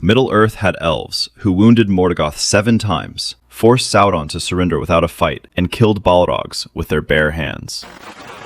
Middle-earth had elves, who wounded Morgoth 7 times, forced Sauron to surrender without a fight, and killed Balrogs with their bare hands.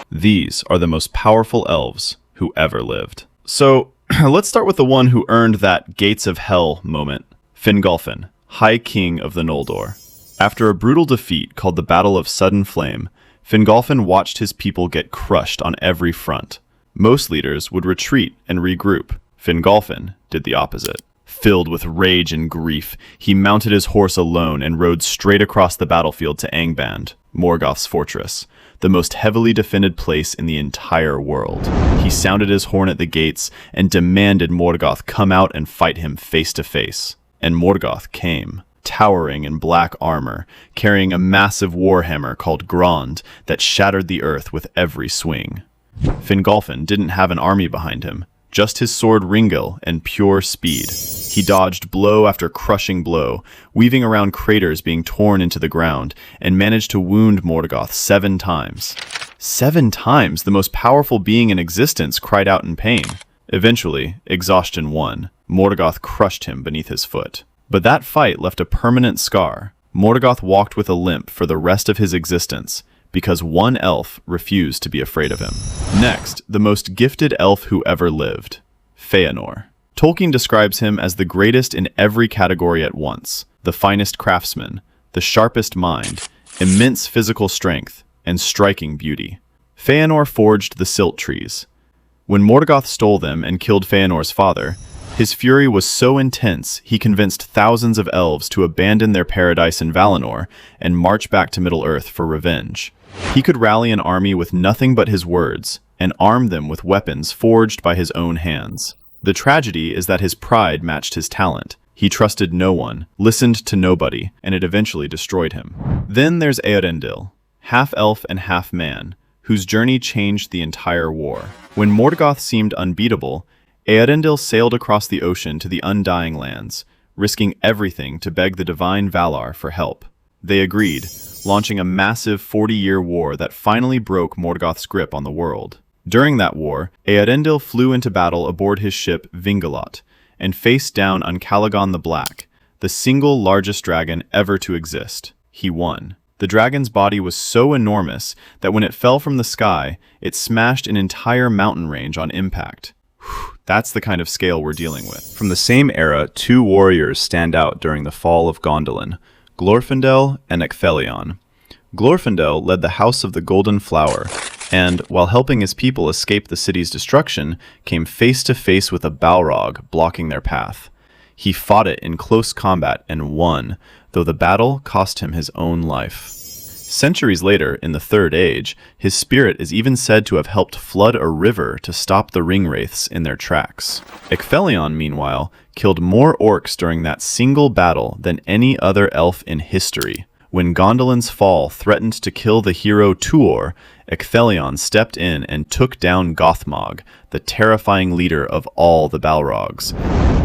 These are the most powerful elves who ever lived. So, let's start with the one who earned that Gates of Hell moment, Fingolfin, High King of the Noldor. After a brutal defeat called the Battle of Sudden Flame, Fingolfin watched his people get crushed on every front. Most leaders would retreat and regroup. Fingolfin did the opposite. Filled with rage and grief, he mounted his horse alone and rode straight across the battlefield to Angband, Morgoth's fortress, the most heavily defended place in the entire world. He sounded his horn at the gates and demanded Morgoth come out and fight him face to face. And Morgoth came, towering in black armor, carrying a massive warhammer called Grond that shattered the earth with every swing. Fingolfin didn't have an army behind him, just his sword Ringil and pure speed. He dodged blow after crushing blow, weaving around craters being torn into the ground, and managed to wound Morgoth 7 times. 7 times the most powerful being in existence cried out in pain. Eventually, exhaustion won. Morgoth crushed him beneath his foot. But that fight left a permanent scar. Morgoth walked with a limp for the rest of his existence, because one elf refused to be afraid of him. Next, the most gifted elf who ever lived, Feanor. Tolkien describes him as the greatest in every category at once, the finest craftsman, the sharpest mind, immense physical strength, and striking beauty. Feanor forged the Silt Trees. When Morgoth stole them and killed Feanor's father, his fury was so intense he convinced thousands of elves to abandon their paradise in Valinor and march back to Middle-earth for revenge. He could rally an army with nothing but his words, and arm them with weapons forged by his own hands. The tragedy is that his pride matched his talent. He trusted no one, listened to nobody, and it eventually destroyed him. Then there's Eärendil, half elf and half man, whose journey changed the entire war. When Morgoth seemed unbeatable, Eärendil sailed across the ocean to the Undying Lands, risking everything to beg the divine Valar for help. They agreed, launching a massive 40-year war that finally broke Morgoth's grip on the world. During that war, Eärendil flew into battle aboard his ship Vingalot, and faced down Uncalagon the Black, the single largest dragon ever to exist. He won. The dragon's body was so enormous that when it fell from the sky, it smashed an entire mountain range on impact. That's the kind of scale we're dealing with. From the same era, 2 warriors stand out during the fall of Gondolin, Glorfindel and Ecthelion. Glorfindel led the House of the Golden Flower, and, while helping his people escape the city's destruction, came face to face with a Balrog blocking their path. He fought it in close combat and won, though the battle cost him his own life. Centuries later, in the Third Age, his spirit is even said to have helped flood a river to stop the ringwraiths in their tracks. Ecthelion, meanwhile, killed more orcs during that single battle than any other elf in history. When Gondolin's fall threatened to kill the hero Tuor, Ecthelion stepped in and took down Gothmog, the terrifying leader of all the Balrogs,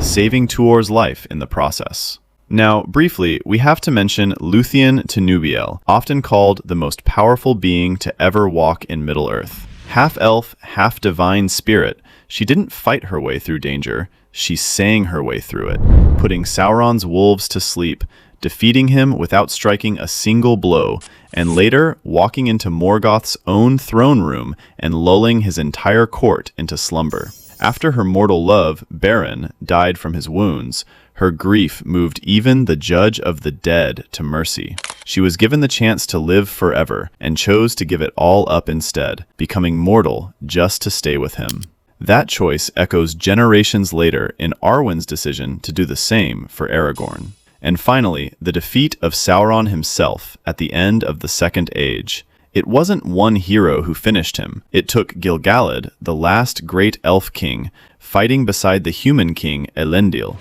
saving Tuor's life in the process. Now, briefly, we have to mention Luthien Tinubiel, often called the most powerful being to ever walk in Middle-earth. Half-elf, half-divine spirit, she didn't fight her way through danger, she sang her way through it, putting Sauron's wolves to sleep, defeating him without striking a single blow, and later walking into Morgoth's own throne room and lulling his entire court into slumber. After her mortal love, Beren, died from his wounds, her grief moved even the judge of the dead to mercy. She was given the chance to live forever, and chose to give it all up instead, becoming mortal just to stay with him. That choice echoes generations later in Arwen's decision to do the same for Aragorn. And finally, the defeat of Sauron himself at the end of the Second Age. It wasn't one hero who finished him. It took Gil-galad, the last great elf king, fighting beside the human king Elendil.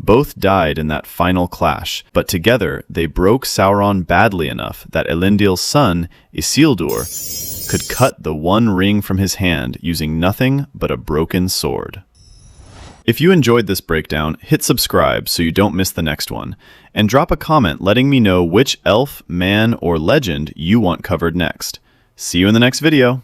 Both died in that final clash, but together they broke Sauron badly enough that Elendil's son, Isildur, could cut the one ring from his hand using nothing but a broken sword. If you enjoyed this breakdown, hit subscribe so you don't miss the next one, and drop a comment letting me know which elf, man, or legend you want covered next. See you in the next video!